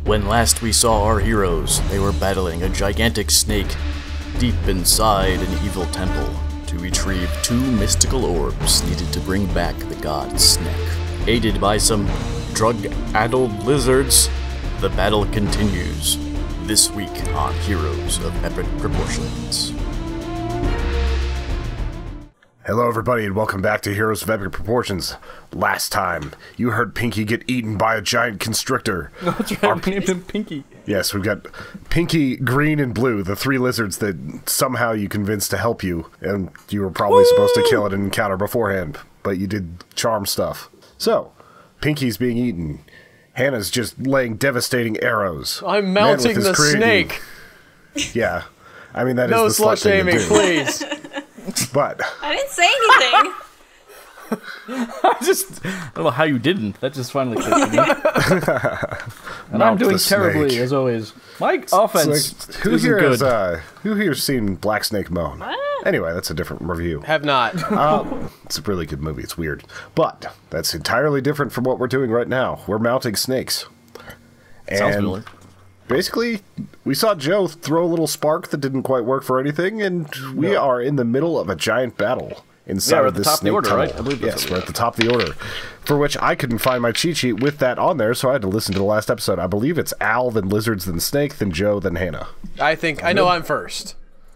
When last we saw our heroes, they were battling a gigantic snake deep inside an evil temple to retrieve 2 mystical orbs needed to bring back the god Snake. Aided by some drug-addled lizards, the battle continues this week on Heroes of Epic Proportions. Hello everybody and welcome back to Heroes of Epic Proportions. Last time, you heard Pinky get eaten by a giant constrictor. That's right, we named him Pinky. Yes, we've got Pinky, Green, and Blue, the 3 lizards that somehow you convinced to help you, and you were probably supposed to kill at an encounter beforehand, but you did charm stuff. So, Pinky's being eaten. Hannah's just laying devastating arrows. I'm mounting the snake. Yeah, I mean that no is the slut thing to do. please. But I didn't say anything. I don't know how you didn't. That just finally clicked to me. And I'm doing terribly, snake. as always. My offense who isn't here good. has who here's seen Black Snake moan? What? Anyway, that's a different review. Have not. It's a really good movie. It's weird, but that's entirely different from what we're doing right now. We're mounting snakes. Sounds And familiar. basically, we saw Joe throw a little spark that didn't quite work for anything, and we are in the middle of a giant battle inside we're at of the this top of the snake order, tunnel. right? I believe that's Yes, what we're we at the top of the order, for which I couldn't find my cheat sheet with that on there, so I had to listen to the last episode. I believe it's Al, then Lizards, then Snake, then Joe, then Hannah. I know I'm first.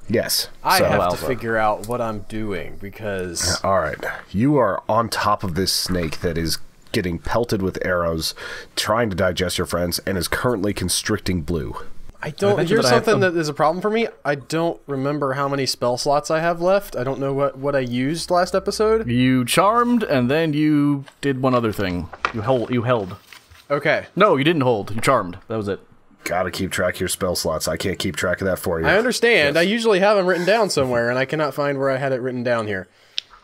Yes. I so, have to figure out what I'm doing because all right, you are on top of this snake that is getting pelted with arrows, trying to digest your friends, and is currently constricting Blue. I don't. bet you Here's that I have something that is a problem for me. I don't remember how many spell slots I have left. I don't know what I used last episode. You charmed, and then you did one other thing. You held. Okay. No, you didn't hold. You charmed. That was it. Gotta keep track of your spell slots. I can't keep track of that for you. I understand. Yes. I usually have them written down somewhere, and I cannot find where I had it written down here.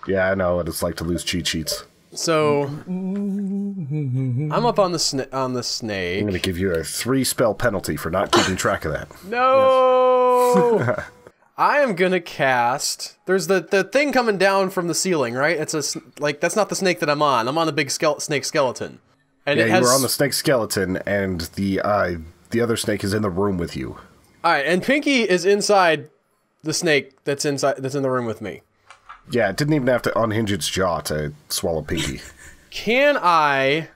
Yeah, I know what it's like to lose cheat sheets. So I'm up on the snake. I'm going to give you a 3 spell penalty for not keeping track of that. No. I am gonna cast. There's the thing coming down from the ceiling, right? It's that's not the snake that I'm on. I'm on the big snake skeleton, and Yeah, it has. you were on the snake skeleton, and the other snake is in the room with you. All right, and Pinky is inside the snake that's in the room with me. Yeah, it didn't even have to unhinge its jaw to swallow Pinky. Can I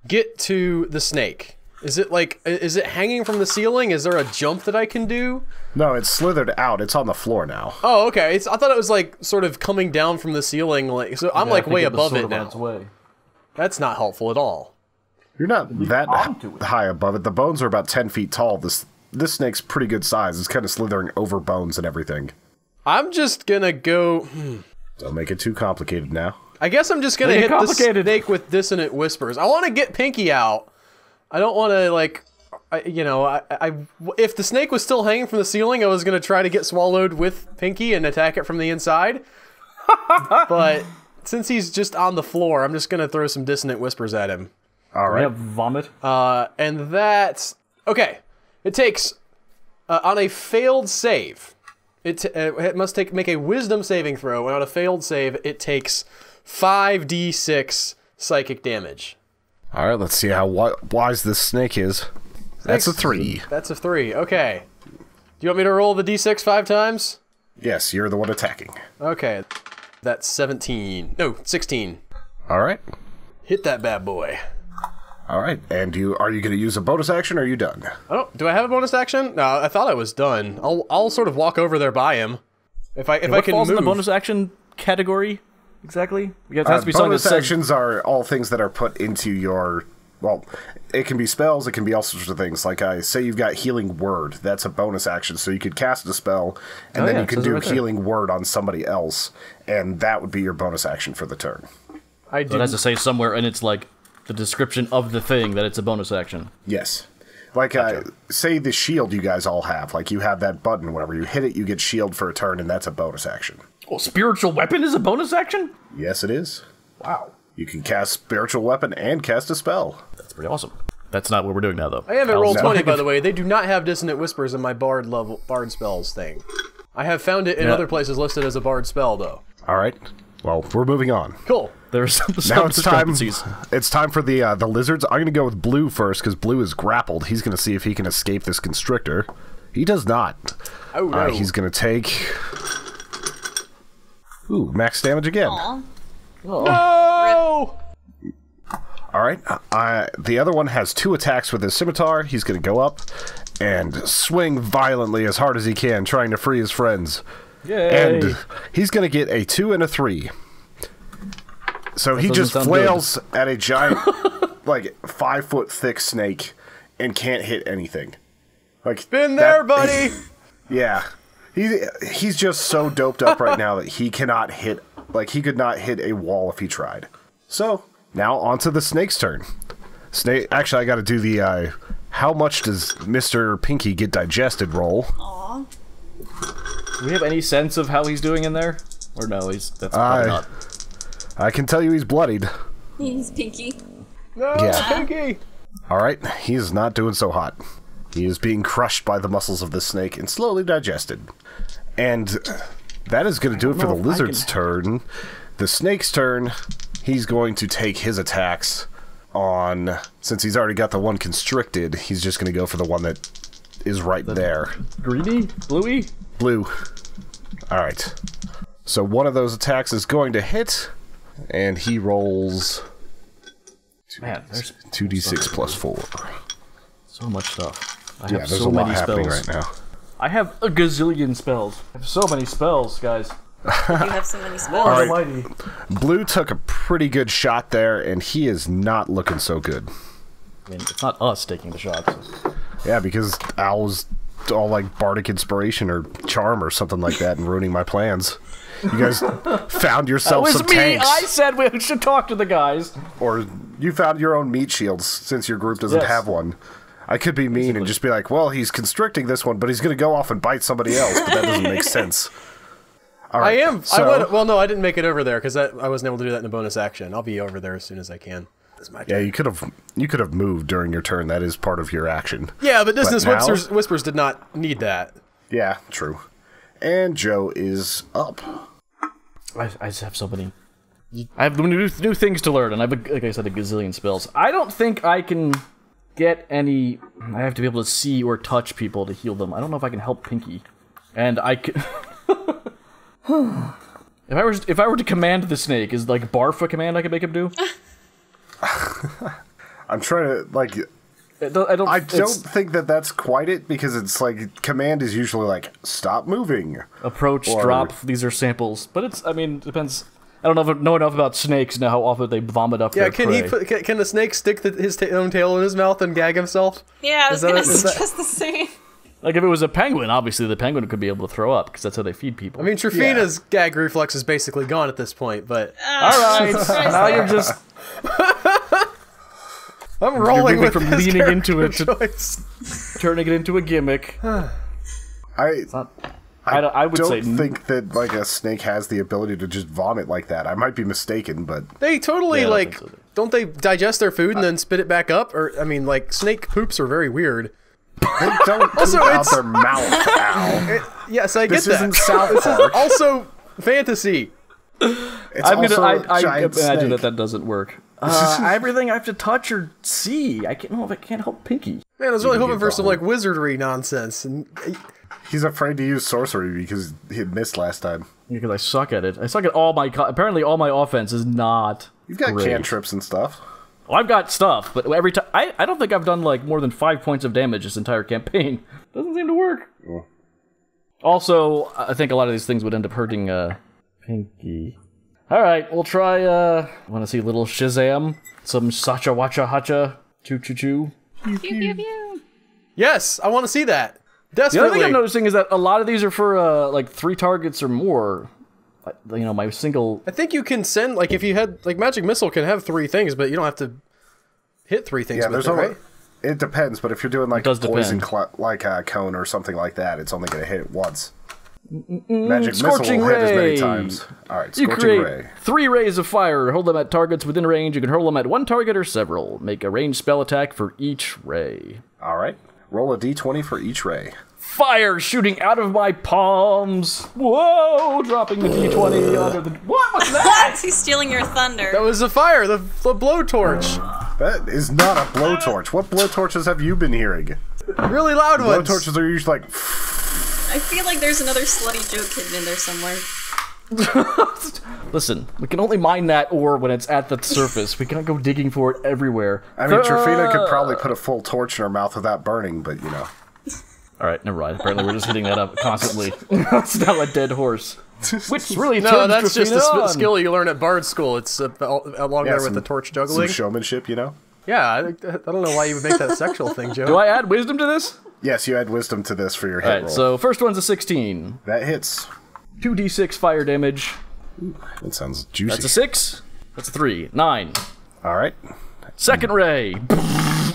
get to the snake? Is it hanging from the ceiling? Is there a jump that I can do? No, it's slithered out. It's on the floor now. Oh, okay. I thought it was like sort of coming down from the ceiling, like so. I'm like way above it now. That's not helpful at all. You're not that high above it. The bones are about 10 feet tall. This snake's pretty good size. It's kind of slithering over bones and everything. I'm just gonna go. Don't make it too complicated now. I guess I'm just gonna hit the snake with dissonant whispers. I want to get Pinky out. I don't want to if the snake was still hanging from the ceiling, I was gonna try to get swallowed with Pinky and attack it from the inside. But since he's just on the floor, I'm just gonna throw some dissonant whispers at him. All right. Vomit. And that's okay. It takes on a failed save. It must make a wisdom saving throw, and on a failed save, it takes 5d6 psychic damage. All right, let's see how wise this snake is. That's a 3. That's a 3. Okay. Do you want me to roll the d6 5 times? Yes, you're the one attacking. Okay. That's 17. No, 16. All right. Hit that bad boy. All right. And are you going to use a bonus action, or are you done? Do I have a bonus action? No, I thought I was done. I'll sort of walk over there by him. If I can falls move. in the bonus action category exactly? It has to be something bonus that says actions are all things that are put into your. Well, it can be spells. It can be all sorts of things. Like I say, you've got Healing Word. That's a bonus action, so you could cast a spell, and then you can do Healing Word on somebody else, and that would be your bonus action for the turn. I do. It has to say somewhere, and it's like the description of the thing that it's a bonus action. Yes. Like, say the shield you guys all have. Like, you have that button. Whenever you hit it, you get shield for a turn, and that's a bonus action. Oh, spiritual weapon is a bonus action? Yes, it is. Wow. You can cast spiritual weapon and cast a spell. That's pretty awesome. That's not what we're doing now, though. I have at roll 20, by the way. They do not have dissonant whispers in my bard spells thing. I have found it in other places listed as a bard spell, though. All right. Well, we're moving on. Cool. There's some Now it's time. discrepancies. It's time for the lizards. I'm going to go with Blue first because Blue is grappled. He's going to see if he can escape this constrictor. He does not. Oh no. He's going to take. Ooh, max damage again. Aw. No! All right. The other one has 2 attacks with his scimitar. He's going to go up and swing violently as hard as he can, trying to free his friends. Yay. And he's going to get a 2 and a 3. So he doesn't just sound flails at a giant, like 5-foot thick snake and can't hit anything. Like Been there, buddy! Yeah, he's just so doped up right now that he cannot hit. Like he could not hit a wall if he tried. So now onto the snake's turn. Snake. Actually, I got to do the how much does Mr. Pinky get digested roll. Aw. Do we have any sense of how he's doing in there? Or no, that's probably not. I can tell you he's bloodied. He's Pinky. No, Yeah. Pinky! Alright, he is not doing so hot. He is being crushed by the muscles of the snake and slowly digested. And that is going to do it for the lizard's turn. The snake's turn, he's going to take his attacks on... Since he's already got the one constricted, he's just going to go for the one that is right there. Greeny? Bluey? Blue. Alright. So one of those attacks is going to hit, and he rolls... Man, there's 2d6 plus 4. so much stuff. I Yeah, have there's so a lot many happening spells. right now. I have a gazillion spells. I have so many spells, guys. You have so many spells. Lord right. almighty. Blue took a pretty good shot there, and he is not looking so good. I mean, it's not us taking the shots. Yeah, because Owl's all like bardic inspiration or charm or something like that and ruining my plans. You guys found That yourself was some me! tanks. I said we should talk to the guys. Or you found your own meat shields since your group doesn't Yes. have one. I could be mean and just be like, well, he's constricting this one, but he's going to go off and bite somebody else, but that doesn't make sense. All right, I am. So, Well, no, I didn't make it over there because I wasn't able to do that in a bonus action. I'll be over there as soon as I can. That's my yeah, turn. you could have moved during your turn. That is part of your action. Yeah, but Distance now- Whispers did not need that. Yeah, true. And Joe is up. I just have so many. I have new things to learn, and I have, like I said, a gazillion spells. I don't think I can get any... I have to be able to see or touch people to heal them. I don't know if I can help Pinky. And I could... If I were to command the snake, is like barf a command I could make him do? I'm trying to, like... I don't think that that's quite it, because it's like, command is usually like, stop moving. approach, Or- drop, these are samples. But it's, I mean, it depends. I don't know enough about snakes to know how often they vomit up Yeah, their can prey. can the snake stick his own tail in his mouth and gag himself? Yeah, I was Is that- gonna is that- suggest the same. Like, if it was a penguin, obviously the penguin could be able to throw up, because that's how they feed people. I mean, Trifina's gag reflex is basically gone at this point, but alright, now you're just I'm rolling moving with from this leaning into it character to- choice. turning it into a gimmick. I I would don't say think that like a snake has the ability to just vomit like that. I might be mistaken, but They totally Yeah, I don't like. think so. Don't they digest their food and then spit it back up? Or I mean, like snake poops are very weird. they don't Also, poop out it's- their mouth. Ow. Yes, I This get that. isn't South This is Park. also fantasy. It's I'm also gonna. a I giant imagine snake. that doesn't work. Everything I have to touch or see, I can't know if I can't help Pinky. Man, I was really can hoping get for some wrong. like wizardry nonsense. And He's afraid to use sorcery because he had missed last time. Because I suck at it. I suck at all my. Apparently, all my offense is not. You've got great. cantrips and stuff. Well, I've got stuff, but every time I don't think I've done like more than 5 points of damage this entire campaign. Doesn't seem to work. Also, I think a lot of these things would end up hurting Pinky. All right, we'll try. Want to see a little Shazam? Some Sacha Wacha Hacha Choo Choo Choo. Pew, pew, pew. yes, I want to see that The other desperately. thing I'm noticing is that a lot of these are for like 3 targets or more. You know, my single. I think you can send like if you had like magic missile can have 3 things, but you don't have to hit 3 things Yeah, with there's it, only. right? It depends, but if you're doing like does poison, depend. like a cone or something like that, it's only going to hit it once. Magic missile Scorching will hit as many Ray. times. All right, You scorching create ray. 3 rays of fire. Hold them at targets within range. You can hurl them at one target or several. Make a ranged spell attack for each ray. All right, roll a d20 for each ray. Fire shooting out of my palms. Whoa! Dropping the d20 onto the. What was that? He's stealing your thunder. That was the fire, the blowtorch. That is not a blowtorch. What blowtorches have you been hearing? Really loud ones. Blowtorches are usually like. I feel like there's another slutty joke hidden in there somewhere. Listen, we can only mine that ore when it's at the surface. We can't go digging for it everywhere. I mean, Trifina could probably put a full torch in her mouth without burning, but you know. Alright, never mind. Apparently we're just hitting that up constantly. It's now a dead horse. Which really No, turns that's just Trifina a on. skill you learn at Bard School. It's along there with the torch Some juggling. showmanship, you know? Yeah, I don't know why you would make that a sexual thing, Joe. Do I add wisdom to this? Yes, you add wisdom to this for your hit Alright, roll. so first one's a 16. That hits. 2d6 fire damage. That sounds juicy. That's a 6. That's a 3. 9. Alright. Second ray.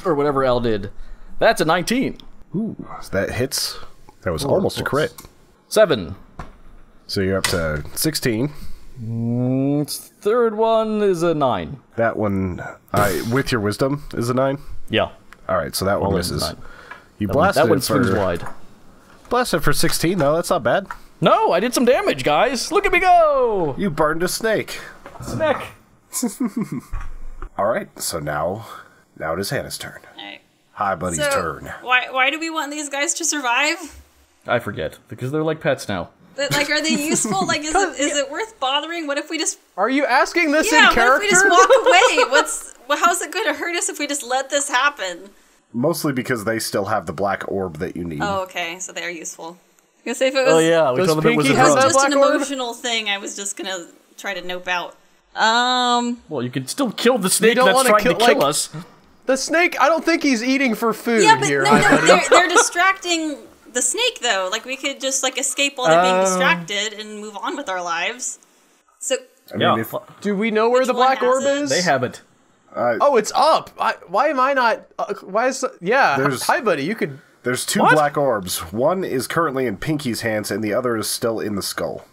Or whatever L did. That's a 19. Ooh, that hits. That was almost a crit. 7. So you're up to 16. Third one is a 9. That one, with your wisdom, is a 9. Yeah. Alright, so that one All in misses. 9. You blasted That one it swings for wide. blasted for 16 though. That's not bad. No, I did some damage, guys. Look at me go. You burned a snake. Snack. All right, so now it is Hannah's turn. Alright. Hi, buddy's So, turn. why do we want these guys to survive? I forget because they're like pets now. But, like, are they useful? Like, is it worth bothering? What if we just... Are you asking this Yeah, in character? what if we just walk away? How's it going to hurt us if we just let this happen? Mostly because they still have the black orb that you need. Oh, okay, so they are useful. I was gonna say if it was Oh yeah, we Does told them it was a Pinky have drug. that just an black orb? emotional thing, I was just gonna try to nope out. Well, you can still kill the snake don't that's wanna trying to kill- kill like- us. The snake, I don't think he's eating for food Yeah, but here. no, huh, no, buddy? they're distracting the snake though. Like we could just like escape while they're being distracted and move on with our lives. So I mean, Yeah, if, Do we know where Which the one black has orb it? is? they have it. Oh, it's up. Why am I not? Why is? Yeah. There's- Hi, buddy. You could. there's two What? black orbs. One is currently in Pinky's hands, and the other is still in the skull.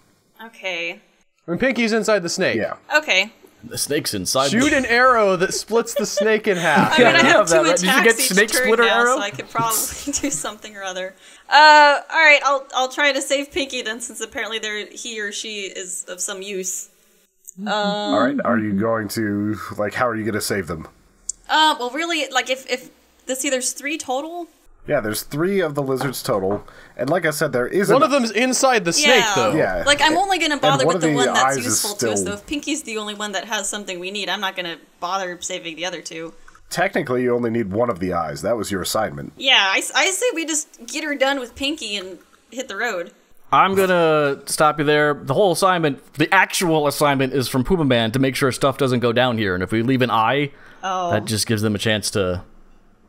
okay, I mean, Pinky's inside the snake. Yeah. okay. The snake's inside. Shoot an arrow that splits the snake in half. I mean, I you have have that, two right? Did you attacks get each snake turn splitter now, arrow? so I could probably do something or other. All right, I'll try to save Pinky then, since apparently he or she is of some use. All right. Are you going to how are you going to save them? Well, really, like if let's see, there's 3 total. Yeah, there's 3 of the lizards total, and like I said, there is One of them's inside the snake, though. Yeah. Like, I'm only gonna bother one with of the the one that's eyes is useful to us, still- though. If Pinky's the only one that has something we need, I'm not gonna bother saving the other 2. Technically, you only need one of the eyes. That was your assignment. Yeah, I say we just get her done with Pinky and hit the road. I'm gonna stop you there. The whole assignment, the actual assignment, is from Puma Man to make sure stuff doesn't go down here. And if we leave an eye, that just gives them a chance to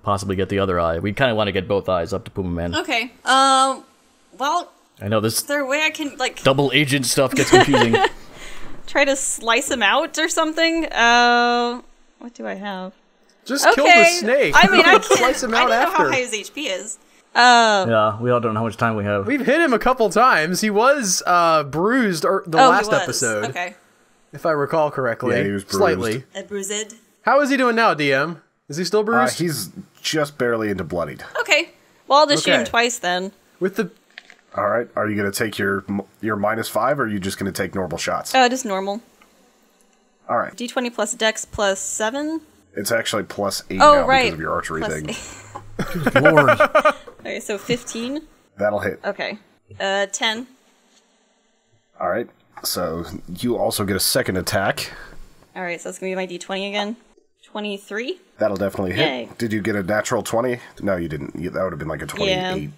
possibly get the other eye. We kind of want to get both eyes up to Puma Man. Okay. Well, I know this is there a way I can, like, double agent stuff gets confusing. try to slice him out or something? What do I have? Just Okay. kill the snake. I mean, I can slice him I out don't know after. how high his HP is. Yeah, we all don't know how much time we have. We've hit him a couple times. He was bruised the He last was. episode, Okay. if I recall correctly. Yeah, he was bruised. Slightly. Bruised. How is he doing now, DM? Is he still bruised? He's just barely into bloodied. Okay. Well, I'll just shoot him Okay. twice then. With the All right. Are you going to take your -5, or are you just going to take normal shots? Just normal. All right. D20 plus Dex plus 7. It's actually +8 Oh, now right. because of your archery Plus thing. Lord. Okay, so 15. That'll hit. Okay. 10. All right. So you also get a second attack. All right, so that's gonna be my D20 again. 23. That'll definitely hit. Yay. Did you get a natural 20? No, you didn't. That would have been like a 28.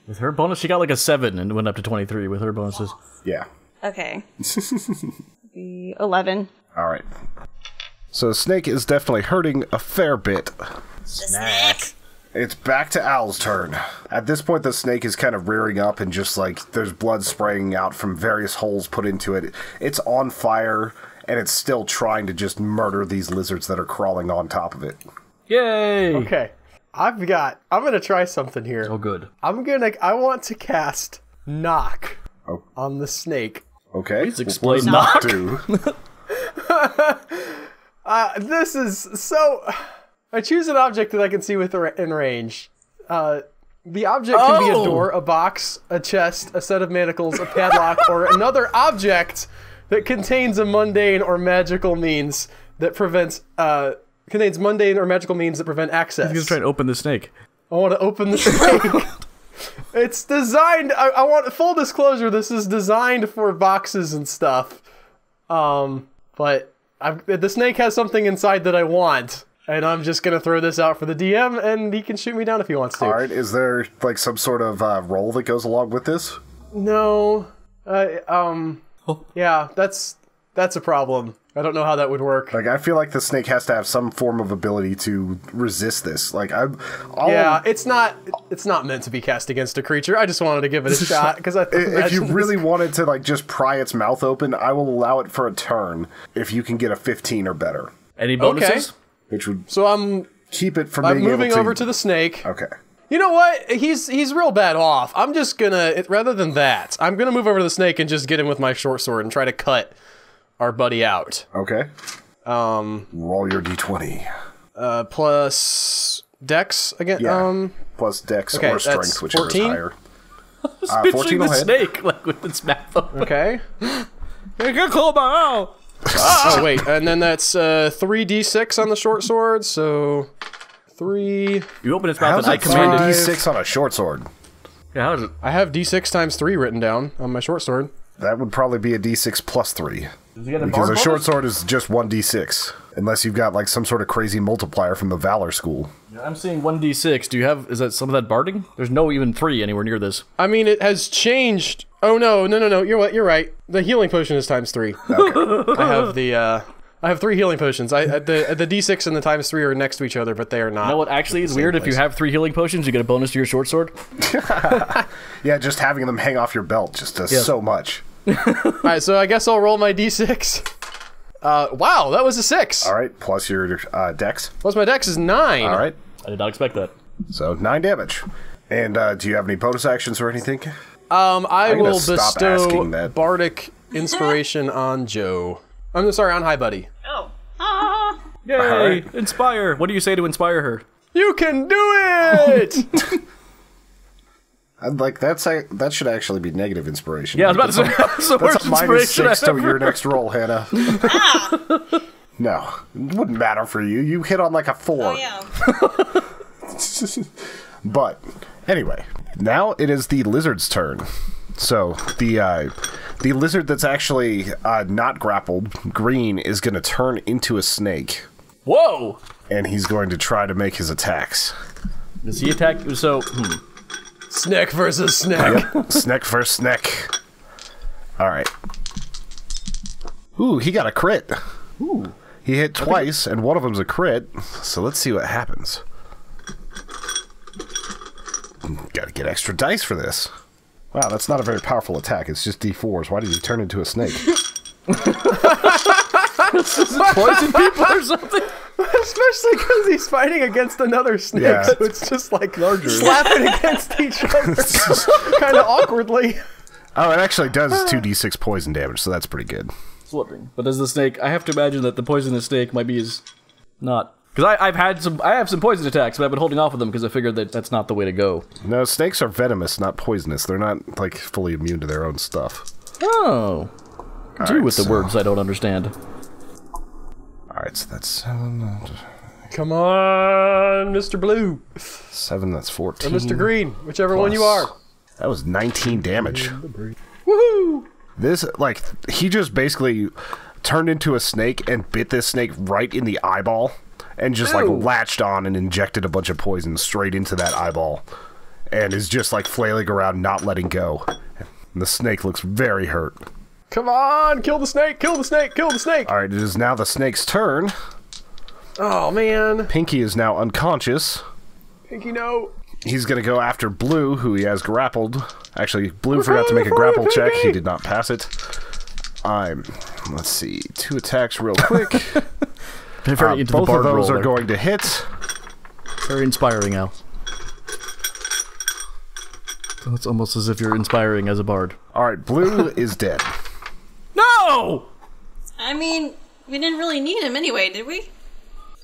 With her bonus, she got like a 7 and went up to 23 with her bonuses. Yeah. Okay. Be 11. All right. So the snake is definitely hurting a fair bit. Snack. It's back to Owl's turn. At this point, the snake is kind of rearing up and just there's blood spraying out from various holes put into it. It's on fire, and it's still trying to just murder these lizards that are crawling on top of it. Yay! Okay. I'm gonna try something here. Oh, good. I want to cast Knock on the snake. Okay. Please explain What knock. does do? This is so... I choose an object that I can see in range. The object can be a door, a box, a chest, a set of manacles, a padlock, or another object that contains a mundane or magical means that prevents contains mundane or magical means that prevent access. He's gonna try and open the snake. I want to open the snake. It's designed. I want full disclosure. This is designed for boxes and stuff. But the snake has something inside that I want. And I'm just going to throw this out for the DM, and he can shoot me down if he wants to. All right, is there, like, some sort of roll that goes along with this? No. Yeah, that's a problem. I don't know how that would work. Like, I feel like the snake has to have some form of ability to resist this. Like, it's not meant to be cast against a creature. I just wanted to give it a shot, because if you really wanted to, like, just pry its mouth open, I will allow it for a turn if you can get a 15 or better. Any bonuses? Okay. Which would keep it from being able to... I'm moving over to the snake. Okay. You know what? He's real bad off. I'm just gonna, rather than that, I'm gonna move over to the snake and just get him with my short sword and try to cut our buddy out. Okay. Roll your d20. Plus dex again. Yeah. Plus dex or strength, whichever is higher. 14 will hit. Snake, like with its mouth open. Okay. Get close out. Oh wait, and then that's 3d6 on the short sword. So 3. You open its mouth and I command d6 on a short sword. Yeah, how is it? I have d6 times 3 written down on my short sword. That would probably be a d6 plus 3. Because a short sword is just 1d6. Unless you've got like some sort of crazy multiplier from the Valor School. Yeah, I'm seeing 1d6. Do you have, is that some of that barding? There's no even 3 anywhere near this. I mean, it has changed. Oh no. You're right. The healing potion is times 3. Okay. I have 3 healing potions. The d6 and the times 3 are next to each other, but they are not. You know what actually is weird? If you have 3 healing potions, you get a bonus to your short sword. Yeah, just having them hang off your belt just does so much. Alright, so I guess I'll roll my d6. Wow, that was a 6. Alright, plus your dex. Plus my dex is 9. Alright. I did not expect that. So, 9 damage. And do you have any bonus actions or anything? I will bestow Bardic Inspiration on Joe. I'm sorry, on Hi Buddy. Oh. Ah. Yay! Right. Inspire! What do you say to inspire her? You can do it! Like, that should actually be negative inspiration. Yeah, I was about to say, that's a -6 to your next roll, Hannah. No, it wouldn't matter for you. You hit on like a 4. Oh, yeah. But, anyway, now it is the lizard's turn. So, the lizard that's actually not grappled, green, is going to turn into a snake. Whoa! And he's going to try to make his attacks. Does he attack? So, Snack versus snack. Yep, snack versus snack. Alright. Ooh, he got a crit. Ooh. He hit twice, and one of them's a crit. So let's see what happens. Gotta get extra dice for this. Wow, that's not a very powerful attack. It's just d4s. Why did he turn into a snake? Poison people or something? Especially because he's fighting against another snake, Yeah. so it's just like slapping against each other kind of awkwardly. Oh, it actually does 2d6 poison damage, so that's pretty good. Slipping. But as the snake, I have to imagine that the poisonous snake might be his... not... Because I have some poison attacks, but I've been holding off of them because I figured that that's not the way to go. No, snakes are venomous, not poisonous. They're not, like, fully immune to their own stuff. Oh. Do with the words I don't understand. Alright, so that's 7. Come on, Mr. Blue. 7, that's 14. Or Mr. Green, whichever one you are. That was 19 damage. Woohoo! This, like, he just basically turned into a snake and bit this snake right in the eyeball. And just, like, latched on and injected a bunch of poison straight into that eyeball. And is just, like, flailing around, not letting go. And the snake looks very hurt. Come on, kill the snake, kill the snake, kill the snake! Alright, it is now the snake's turn. Oh, man. Pinky is now unconscious. Pinky, no. He's gonna go after Blue, who he has grappled. Actually, Blue forgot to make a grapple check. He did not pass it. Let's see, 2 attacks real quick. Both of those are going to hit. Very inspiring, Al. It's almost as if you're inspiring as a bard. Alright, Blue is dead. No! I mean, we didn't really need him anyway, did we?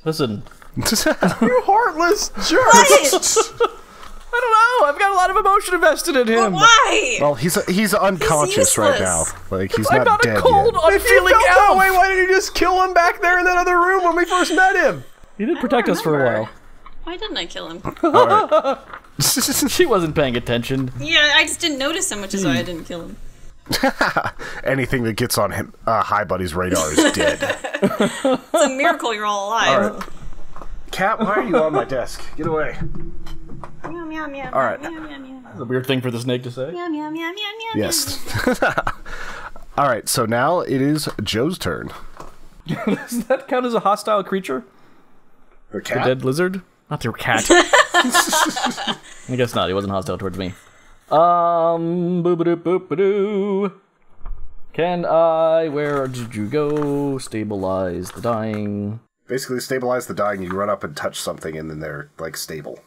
Listen. You heartless jerk! I don't know. I've got a lot of emotion invested in him. But why? Well, he's unconscious right now. useless. Like he's I'm not dead a cold, yet. If you unfeeling felt that elf. way, why didn't you just kill him back there in that other room when we first met him? He did protect us for a while. Why didn't I kill him? She wasn't paying attention. Yeah, I just didn't notice him, which is why I didn't kill him. Anything that gets on him, High Buddy's radar is dead. It's a miracle you're all alive. All right. Cat, why are you on my desk? Get away. Meow, meow, meow, All right. meow, meow, meow. That's a weird thing for the snake to say. Meow, meow, meow, meow, meow, Yes. All right, so now it is Joe's turn. Does that count as a hostile creature? The The cat? dead lizard? Not the cat. I guess not. He wasn't hostile towards me. Boop-a-doop-boop-a-doo. Can I? Where did you go? Stabilize the dying. Basically, stabilize the dying, you run up and touch something, and then they're, like, stable.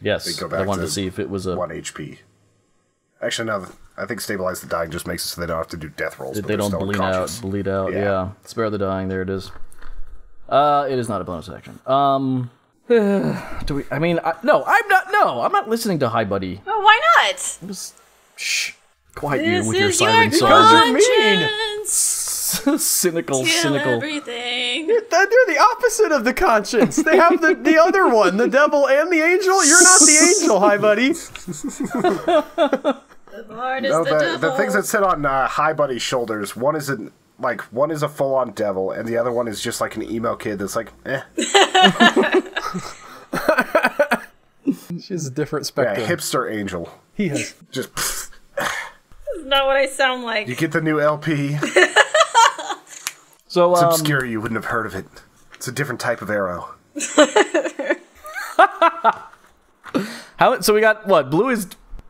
Yes, Go I back wanted to to see if it was a. 1 HP. Actually, no, I think stabilize the dying just makes it so they don't have to do death rolls. but They they're don't still bleed unconscious. out. Bleed out. Yeah. Yeah. Spare the dying. There it is. It is not a bonus action. Do we? I mean, no, I'm not. No, I'm not listening to Hi Buddy. Oh, why not? Just shh. Quiet you This with your is siren your song. conscience. Cynical, Kill cynical. everything. They're the opposite of the conscience. They have the other one, the devil and the angel. You're not the angel, Hi Buddy. The Lord is No, the the devil. things that sit on High Buddy's shoulders, one is a full-on devil, and the other one is just like an emo kid that's like, eh. She has a different Yeah, spectrum. hipster angel. He has. Just, pfft. Not what I sound like. You get the new LP. So, It's obscure, you wouldn't have heard of it. It's a different type of arrow. so we got what? Blue is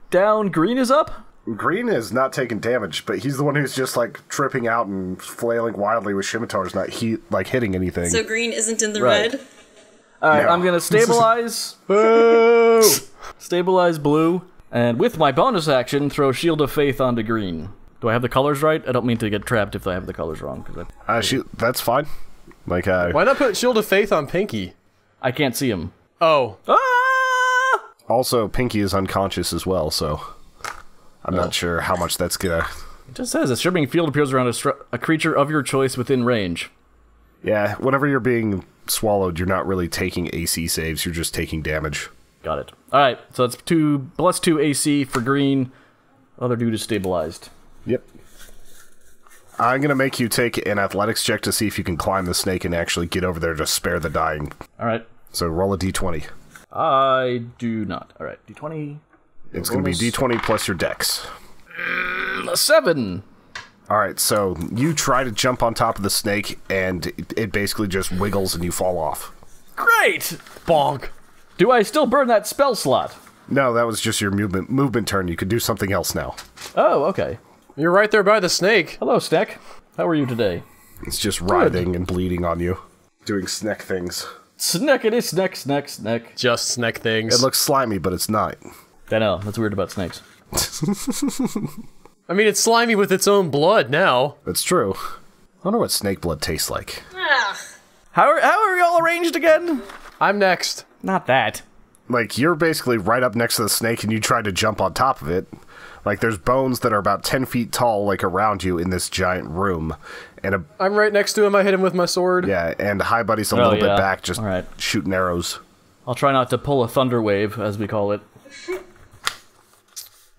down, green is up. Green is not taking damage, but he's the one who's just like tripping out and flailing wildly with scimitars, not hitting anything. So green isn't in the Right. red? All right, No. I'm gonna stabilize. Boo! Stabilize blue, and with my bonus action, throw Shield of Faith onto green. Do I have the colors right? I don't mean to get trapped if I have the colors wrong, because That's fine. Like, Why not put Shield of Faith on Pinky? I can't see him. Oh. Ah! also Pinky is unconscious as well, so I'm not sure how much that's gonna. It just says a stripping field appears around a creature of your choice within range. Yeah, whenever you're being swallowed, you're not really taking AC saves, you're just taking damage. Got it. All right, so it's +2 AC for green. Other dude is stabilized. Yep. I'm gonna make you take an athletics check to see if you can climb the snake and actually get over there to spare the dying. All right. So roll a d20. I do not. All right, D20. It's gonna be d20 plus your dex. 7. Alright, so you try to jump on top of the snake, and it basically just wiggles and you fall off. Great! Bonk. Do I still burn that spell slot? No, that was just your movement turn. You could do something else now. Oh, okay. You're right there by the snake. Hello, Snack. How are you today? It's just writhing and bleeding on you. Doing snack things. Snackity snack, snack, snack. Just snack things. It looks slimy, but it's not. I know, that's weird about snakes. I mean, it's slimy with its own blood now. That's true. I wonder what snake blood tastes like. Ah. How are we all arranged again? I'm next. Not that. Like, you're basically right up next to the snake and you try to jump on top of it. Like, there's bones that are about 10 feet tall, like, around you in this giant room. And I'm right next to him. I hit him with my sword. yeah, and High Buddy's a little bit yeah. back, just All right. shooting arrows. I'll try not to pull a thunder wave, as we call it.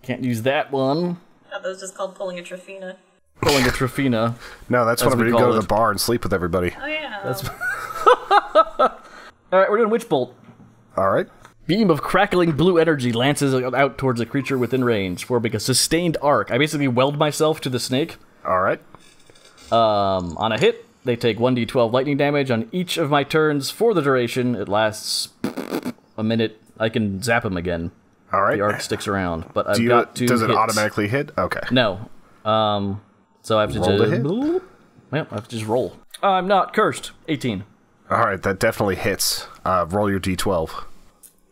Can't use that one. That was just called pulling a Trafina. Pulling a Trafina. No, that's As whenever we you go call to it. the bar and sleep with everybody. Oh yeah. That's. Alright, we're doing Witch Bolt. Alright. Beam of crackling blue energy lances out towards a creature within range, forming a sustained arc. I basically weld myself to the snake. Alright. On a hit, they take 1d12 lightning damage on each of my turns for the duration. It lasts a minute. I can zap him again. Alright. The arc sticks around, but I've got 2 Does it hits. automatically hit? Okay. No. So I have to Roll to just... hit? Well, I have to just roll. I'm not cursed. 18. Alright, that definitely hits. Roll your d12.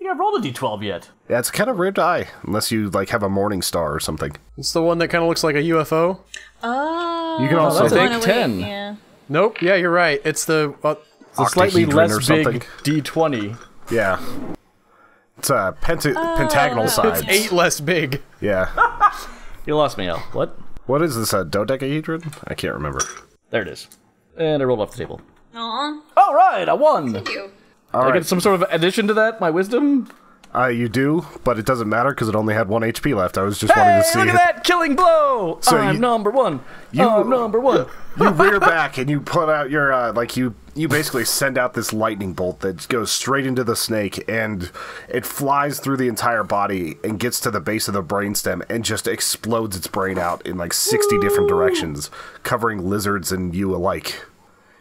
You haven't rolled a d12 yet. Yeah, it's a kind of rare die, unless you, like, have a morning star or something. It's the one that kind of looks like a UFO. Oh. You can also that's a think big 10. Yeah. Nope. Yeah, you're right. It's the... It's a slightly octahedron less or something. big d20. Yeah. It's a pentagonal size. It's 8 less big. Yeah. You lost me, Al. What? What is this, a dodecahedron? I can't remember. There it is. And I rolled off the table. Aw. All right, I won. Thank you. All Did I right. get some sort of addition to that? My wisdom? You do, but it doesn't matter because it only had 1 HP left. I was just wanting Hey, to see look at that killing blow! So I'm you- number one. you- I'm number one. You rear back and you put out your you basically send out this lightning bolt that goes straight into the snake, and it flies through the entire body and gets to the base of the brainstem and just explodes its brain out in like 60 different directions, covering lizards and you alike.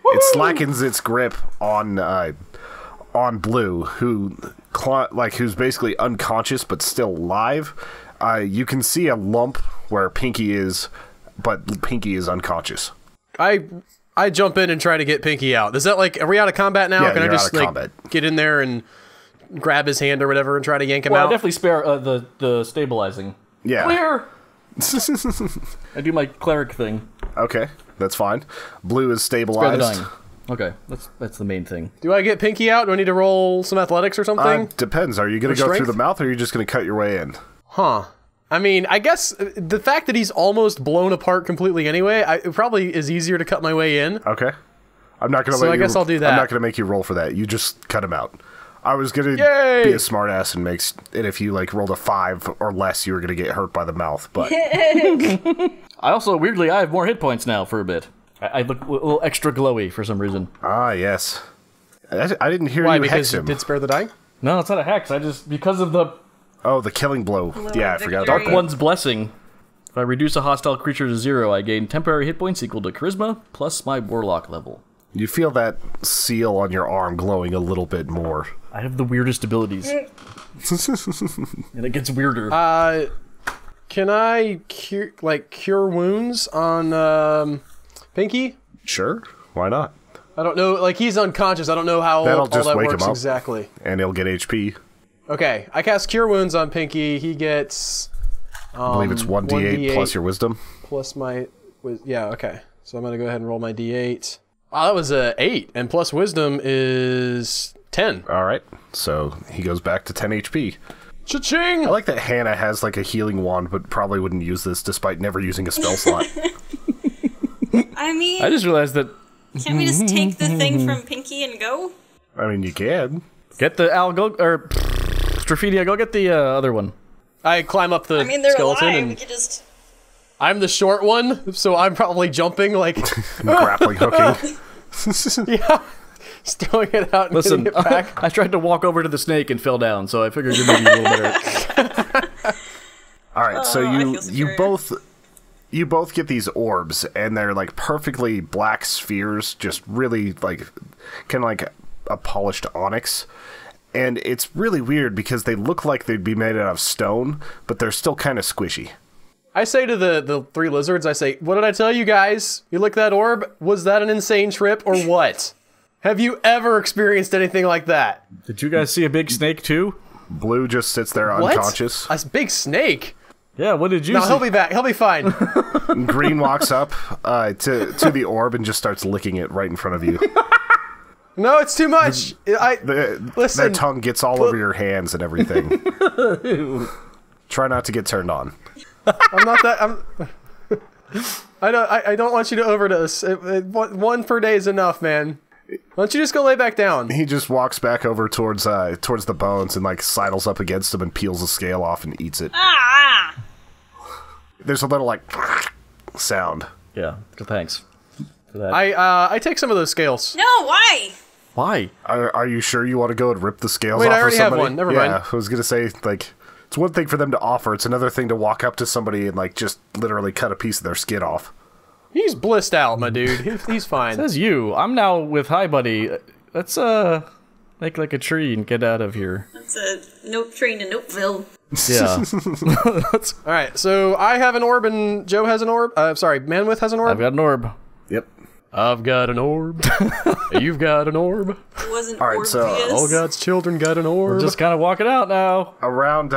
It slackens its grip on Blue, who's basically unconscious but still alive. You can see a lump where Pinky is, but Pinky is unconscious. I jump in and try to get Pinky out. Is that like, are we out of combat now? Yeah, Can I you're just out of like combat. get in there and grab his hand or whatever and try to yank him Well, I out? definitely spare the stabilizing. Yeah. Clear! I do my cleric thing. Okay, that's fine. Blue is Spare the stabilized. dying. Okay, that's the main thing. Do I get Pinky out? Do I need to roll some athletics or something? Depends. Are you going to Or go through strength? the mouth, or are you just going to cut your way in? Huh. I mean, I guess the fact that he's almost blown apart completely anyway, it probably is easier to cut my way in. Okay. I'm not going to. So I guess I'll do that. I'm not going to make you roll for that. You just cut him out. I was going to Yay! be a smartass and if you like rolled a 5 or less, you were going to get hurt by the mouth. But I also, weirdly, I have more hit points now for a bit. I look a little extra glowy for some reason. yes, I didn't hear Why? you Because hex you him. did spare the dying? No, it's not a hex. I just, because of the Oh, the killing blow. Yeah, I forgot. victory. About that. One's Blessing. If I reduce a hostile creature to 0, I gain temporary hit points equal to Charisma plus my Warlock level. You feel that seal on your arm glowing a little bit more. I have the weirdest abilities. And it gets weirder. Can I cure wounds on Pinky? Sure, why not? I don't know. Like, he's unconscious. I don't know how That'll all just that wake him works up. exactly. And he'll get HP. Okay, I cast Cure Wounds on Pinky. He gets I believe it's 1d8 plus your wisdom. plus my... Yeah, okay. So I'm going to go ahead and roll my d8. Wow, that was a 8, and plus wisdom is 10. All right, so he goes back to 10 HP. Cha-ching! I like that Hannah has like a healing wand, but probably wouldn't use this despite never using a spell slot. I mean, I just realized that can't we just take the thing from Pinky and go? I mean, you can. get the Strafedia, go get the other one. I climb up the I mean, they're skeleton, alive. We and could just. I'm the short one, so I'm probably jumping, like, Grappling hooking. yeah, just throwing it out and Listen, getting it back. I tried to walk over to the snake and fell down, so I figured you're maybe a little better. All right, so I feel you superior. both get these orbs, and they're like perfectly black spheres, just really like kind of like a polished onyx. And it's really weird because they look like they'd be made out of stone, but they're still kind of squishy. I say to the 3 lizards, I say, what did I tell you guys? You look at that orb? Was that an insane trip or what? Have you ever experienced anything like that? Did you guys see a big snake too? Blue just sits there What? unconscious. A big snake? Yeah, what did you No, see? he'll be back. He'll be fine. Green walks up to the orb and just starts licking it right in front of you. No, it's too much. Their Listen. tongue gets all over your hands and everything. Try not to get turned on. I'm not that. I don't want you to overdose. One per day is enough, man. Why don't you just go lay back down? He just walks back over towards the bones and like sidles up against them and peels the scale off and eats it. Ah! There's a little like sound. Yeah, thanks for that. I take some of those scales. No, why? Why? Are you sure you want to go and rip the scales Wait, off I already of have somebody? one. Never yeah, mind. I was gonna say like it's one thing for them to offer. It's another thing to walk up to somebody and like just literally cut a piece of their skin off. He's blissed out, my dude. He's fine. Says you. I'm now with Hi Buddy. Let's make like a tree and get out of here. It's a nope train to Nopeville. Yeah. All right, so I have an orb and Joe has an orb. Sorry, Manwith has an orb. I've got an orb. Yep. I've got an orb. You've got an orb. It wasn't All right, so Orpheus. All God's children got an orb. We're just kind of walking out now. Around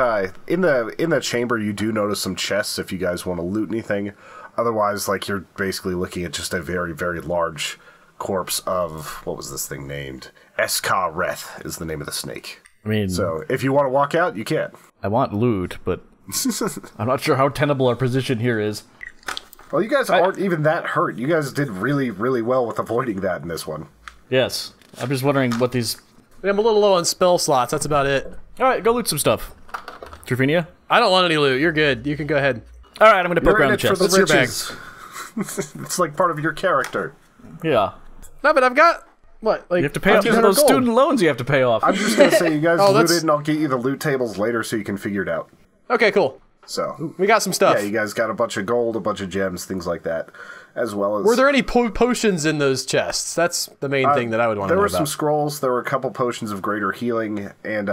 in the chamber, you do notice some chests if you guys want to loot anything. Otherwise, like you're basically looking at just a very, very large corpse of what was this thing named? Eskareth is the name of the snake. I mean, So if you want to walk out, you can. I want loot, but I'm not sure how tenable our position here is. Well, you guys aren't even that hurt. You guys did really, really well with avoiding that in this one. Yes. I'm just wondering what these... I'm a little low on spell slots. That's about it. All right, go loot some stuff. Trevinia? I don't want any loot. You're good. You can go ahead. All right, I'm going to poke You're in around it the for chest. the That's your riches. It's like part of your character. Yeah. No, but I've got... What? Like, You have to pay off 200 those gold. student loans you have to pay off. I'm just going to say you guys Oh, loot that's- it, and I'll get you the loot tables later so you can figure it out. Okay, cool. So, We got some stuff. yeah, you guys got a bunch of gold, a bunch of gems, things like that, as well as... Were there any potions in those chests? That's the main thing that I would want to There know were about. some scrolls, there were a couple potions of greater healing, and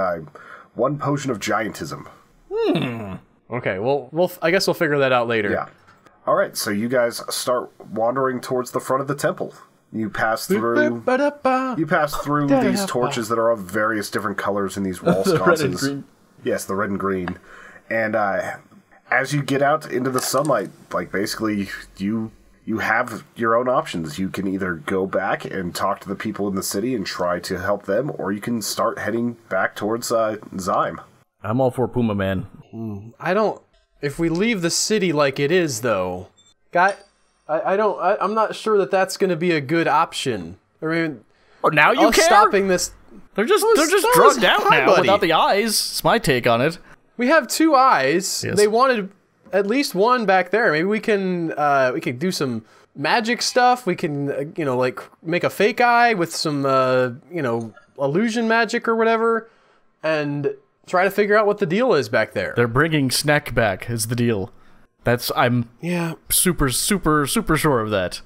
one potion of giantism. Okay, well, I guess we'll figure that out later. Yeah. All right, so you guys start wandering towards the front of the temple. You pass through... You pass through these torches that are of various different colors in these wall The red and sconces. green. Yes, the red and green. And as you get out into the sunlight, like basically you have your own options. You can either go back and talk to the people in the city and try to help them, or you can start heading back towards Zyme. I'm all for Puma Man. I don't... If we leave the city like it is, though... I'm not sure that that's going to be a good option. I mean... Oh, now you us care? stopping this... They're just that drugged was out hi, now buddy. without the eyes. It's my take on it. We have 2 eyes. Yes. They wanted at least one back there. Maybe we can do some magic stuff. We can, like make a fake eye with some, illusion magic or whatever, and try to figure out what the deal is back there. They're bringing Snack back is the deal. I'm Yeah, super, super, super sure of that.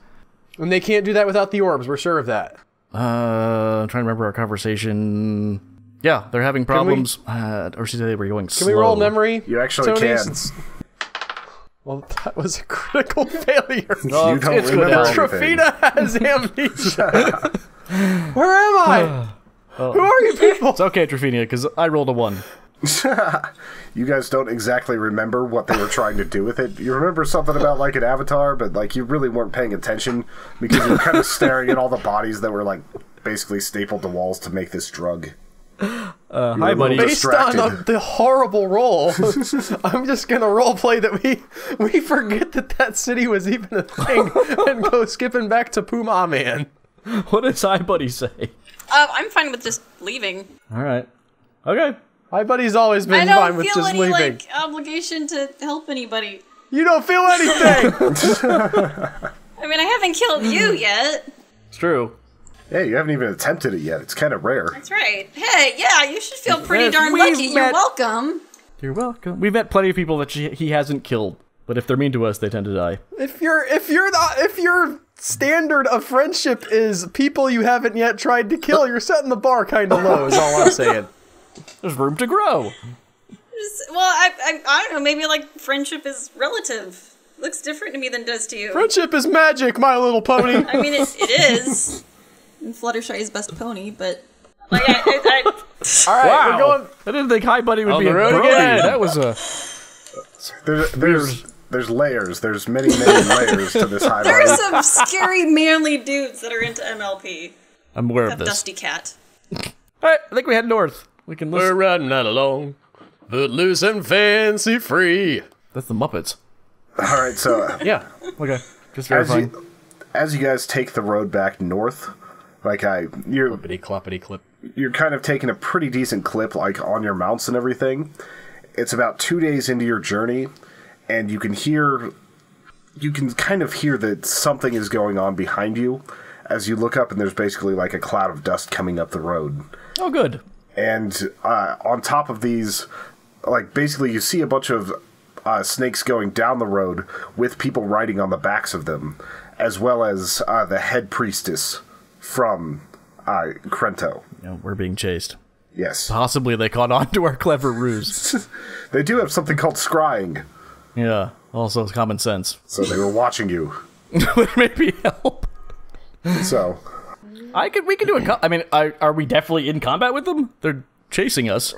and they can't do that without the orbs. We're sure of that. I'm trying to remember our conversation. Yeah, they're having problems. Or she said they were going slow. Can we roll memory? You actually Tony? can. Since- Well, that was a critical failure. Oh, You don't it's good remember now. anything. Trafina has amnesia. Where am I? Who are you people? It's okay, Trevinia, because I rolled a 1. You guys don't exactly remember what they were trying to do with it. You remember something about like an avatar, but like you really weren't paying attention because you were kind of staring at all the bodies that were like basically stapled to walls to make this drug. Hi, buddy. Based on the horrible roll, I'm just gonna roleplay that we forget that city was even a thing and go skipping back to Puma Man. What does Hi, buddy say? I'm fine with just leaving. All right. Okay. My buddy's always I been fine don't with feel just any leaving. like obligation to help anybody. You don't feel anything. I mean, I haven't killed you yet. It's true. Hey, you haven't even attempted it yet. It's kind of rare. That's right. Hey, yeah, you should feel pretty Yes, darn we've lucky. You're met- welcome. You're welcome. We've met plenty of people that he hasn't killed, but if they're mean to us, they tend to die. if your standard of friendship is people you haven't yet tried to kill, you're setting the bar kind of low. Is all I'm saying. There's room to grow. Well, I don't know. Maybe like friendship is relative. Looks different to me than it does to you. Friendship is magic, My Little Pony. I mean, it is. And Fluttershy's best pony, but like I All right, Wow. we're going. I didn't think Hi, buddy would On be the a road Brody. again. That was a... There's layers. There's many layers to this high there are body. some scary manly dudes that are into MLP. I'm aware of That this. Dusty Cat. All right, I think we head north. We can We're listen. riding right along, but loose and fancy free. That's the Muppets. All right, so Yeah. Okay. Just as verifying. as you guys take the road back north, like you're Clippity clip. you're kind of taking a pretty decent clip, like on your mounts and everything. It's about 2 days into your journey, and you can kind of hear that something is going on behind you as you look up, and there's basically like a cloud of dust coming up the road. Oh, good. And on top of these, like basically you see a bunch of snakes going down the road with people riding on the backs of them, as well as the head priestess from Krento. Yeah, we're being chased. Yes. Possibly they caught on to our clever ruse. They do have something called scrying, Yeah. Also, common sense. so they were watching you. Would maybe help. So, We could do a. I mean, are we definitely in combat with them? They're chasing us.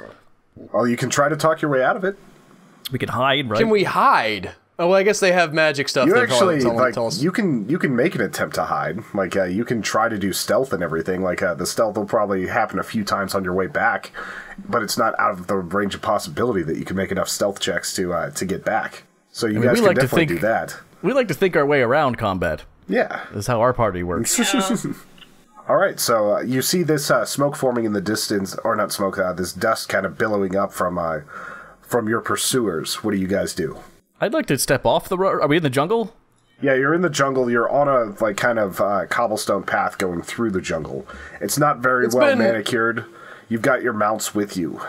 well, you can try to talk your way out of it. We can hide, right? Can we hide? Oh, well, I guess they have magic stuff. You that actually tell us. you can make an attempt to hide. Like you can try to do stealth and everything. Like the stealth will probably happen a few times on your way back, but it's not out of the range of possibility that you can make enough stealth checks to get back. So you guys can definitely do that. We like to think our way around combat. Yeah, That's how our party works. All right, so you see this smoke forming in the distance, or not smoke, this dust kind of billowing up from your pursuers. What do you guys do? I'd like to step off the road. Are we in the jungle? Yeah, you're in the jungle. You're on a kind of cobblestone path going through the jungle. It's not very well manicured. You've got your mounts with you.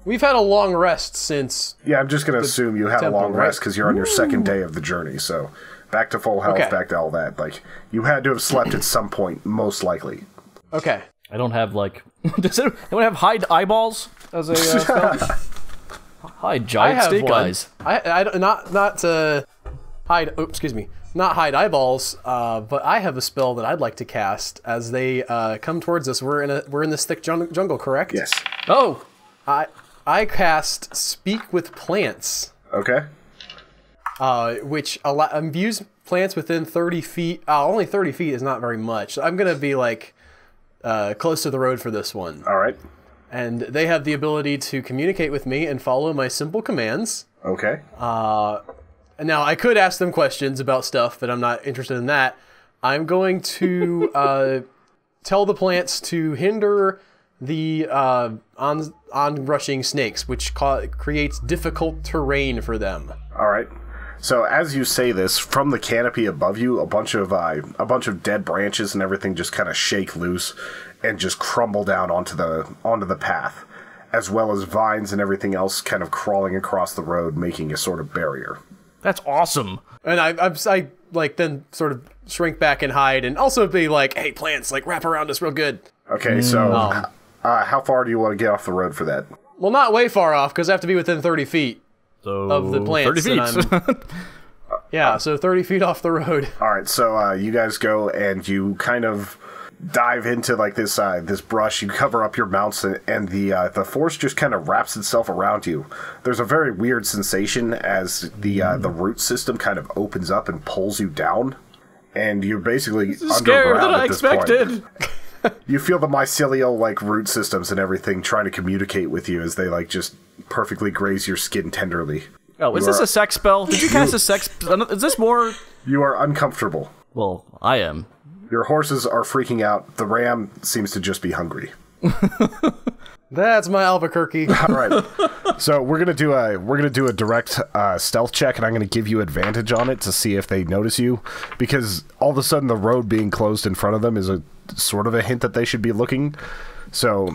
We've had a long rest since... Yeah, I'm just going to assume you had a long rest because you're on your second day of the journey, so back to full health, back to all that. Like, you had to have slept at some point, most likely. Okay. I don't have, like... Does anyone have hide eyeballs as a spell? Hide giant snake eyes. Not hide... Oops, excuse me. Not hide eyeballs, but I have a spell that I'd like to cast as they come towards us. We're in this thick jungle, correct? Yes. Oh! I cast Speak with Plants. Okay. Which views plants within 30 feet. Only 30 feet is not very much. I'm going to be, like, close to the road for this one. All right. And they have the ability to communicate with me and follow my simple commands. Okay. Now, I could ask them questions about stuff, but I'm not interested in that. I'm going to tell the plants to hinder the onrushing snakes, which creates difficult terrain for them. All right. So as you say this, from the canopy above you, a bunch of dead branches and everything just kind of shake loose and just crumble down onto the path, as well as vines and everything else kind of crawling across the road, making a sort of barrier. That's awesome. And I like then sort of shrink back and hide, and also be like, "Hey, plants, like wrap around us real good." Okay, so how far do you want to get off the road for that? Well, not way far off, because I have to be within 30 feet of the plants. 30 feet. Yeah, so 30 feet off the road. All right, so you guys go and you kind of dive into like this brush. You cover up your mounts, and the forest just kind of wraps itself around you. There's a very weird sensation as the root system kind of opens up and pulls you down, and you're basically Scarier than I expected. You feel the mycelial like root systems and everything trying to communicate with you as they like just perfectly graze your skin tenderly. Oh, is this a sex spell? Did you cast a sex? Is this more? You are uncomfortable. Well, I am. Your horses are freaking out. The ram seems to just be hungry. That's my Albuquerque. All right. So we're gonna do a direct stealth check, and I'm gonna give you advantage on it to see if they notice you, because all of a sudden the road being closed in front of them is a sort of a hint that they should be looking. So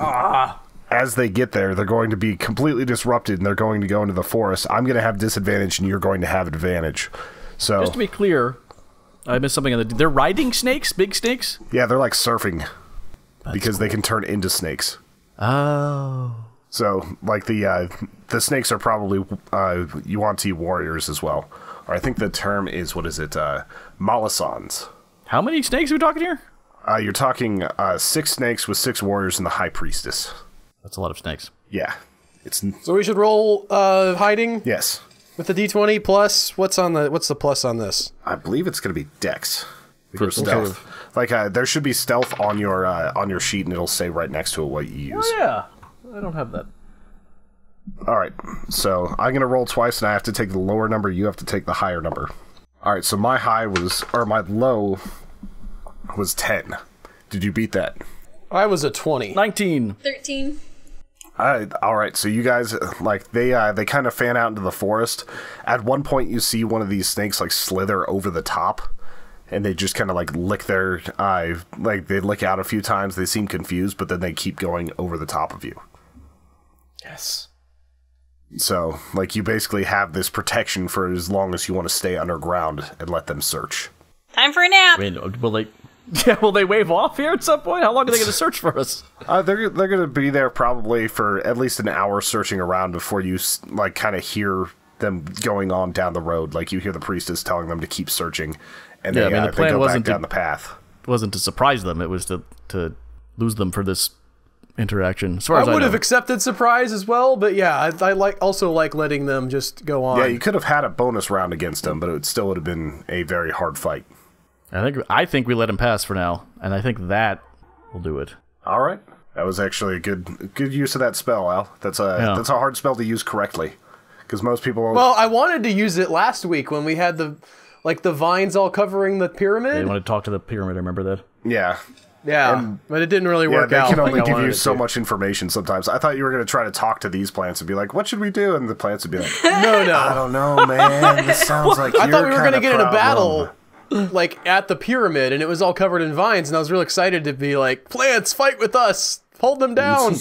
as they get there, they're going to be completely disrupted, and they're going to go into the forest. I'm gonna have disadvantage, and you're going to have advantage. So Just to be clear, I missed something. They're riding snakes, big snakes. Yeah, they're like surfing because they can turn into snakes. Oh. So, like, the snakes are probably Yuan-Ti warriors as well. Or I think the term is, Molisans. How many snakes are we talking here? You're talking 6 snakes with 6 warriors and the High Priestess. That's a lot of snakes. Yeah. So we should roll hiding? Yes. With the D20 plus, what's the plus on this? I believe it's going to be Dex. For stealth. Like, there should be stealth on your sheet, and it'll say right next to it what you use. Oh, yeah. I don't have that. All right, so I'm going to roll twice, and I have to take the lower number. You have to take the higher number. All right, so my low was 10. Did you beat that? I was a 20. 19. 13. All right, so you guys, like, they kind of fan out into the forest. At one point, you see one of these snakes, like, slither over the top, and they just kind of, like, lick their eye. Like, they lick out a few times. They seem confused, but then they keep going over the top of you. Yes. So, like, you basically have this protection for as long as you want to stay underground and let them search. Time for a nap. I mean, will they wave off here at some point? How long are they going to search for us? They're going to be there probably for at least an hour searching around before you, like, kind of hear them going on down the road. Like, you hear the priestess telling them to keep searching, and Yeah, I mean, the plan they go wasn't back down the path. It wasn't to surprise them. It was to lose them for this interaction. As far as I would know. have accepted surprise as well, but yeah, I also like letting them just go on. Yeah, you could have had a bonus round against them, but it still would have been a very hard fight. I think we let him pass for now, and I think that will do it. All right. That was actually a good use of that spell, Al. That's a hard spell to use correctly, because most people. Well, I wanted to use it last week when we had the vines all covering the pyramid. Yeah, you want to talk to the pyramid? Remember that? Yeah. Yeah, but it didn't really work out. They can only like I give you wanted it so to. much information sometimes. I thought you were going to try to talk to these plants and be like, what should we do? And the plants would be like, No. I don't know, man. This sounds like I thought we were going to get in a battle, like at the pyramid, and it was all covered in vines, and I was real excited to be like, plants, fight with us, hold them down,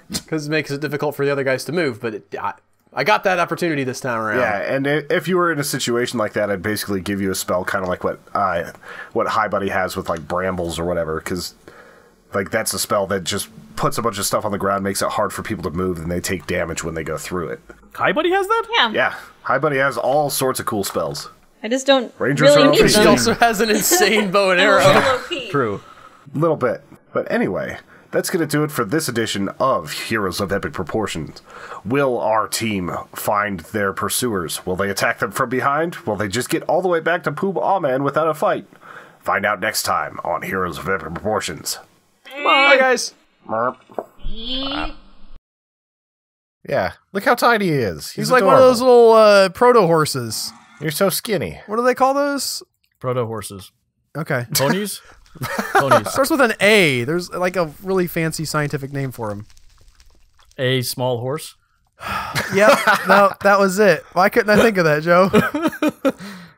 because it makes it difficult for the other guys to move. But I got that opportunity this time around. Yeah, and if you were in a situation like that, I'd basically give you a spell kind of like what High Buddy has with like brambles or whatever, because like that's a spell that just puts a bunch of stuff on the ground, makes it hard for people to move, and they take damage when they go through it. Hi Buddy has that? Yeah. Yeah, High Buddy has all sorts of cool spells. I just don't Rangers really are need OP. He them. also has an insane bow and arrow. LOP. True. A little bit. But anyway, that's going to do it for this edition of Heroes of Epic Proportions. Will our team find their pursuers? Will they attack them from behind? Will they just get all the way back to Poob Awman without a fight? Find out next time on Heroes of Epic Proportions. Bye, guys. Yeah, look how tiny he is. He's like one of those little proto horses. You're so skinny. What do they call those? Proto horses. Okay. Ponies? Ponies. Starts with an A. There's like a really fancy scientific name for him. A small horse? Yep. No, that was it. Why couldn't I think of that, Joe?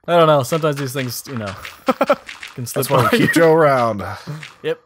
I don't know. Sometimes these things, can slip That's why we keep Joe around. Yep.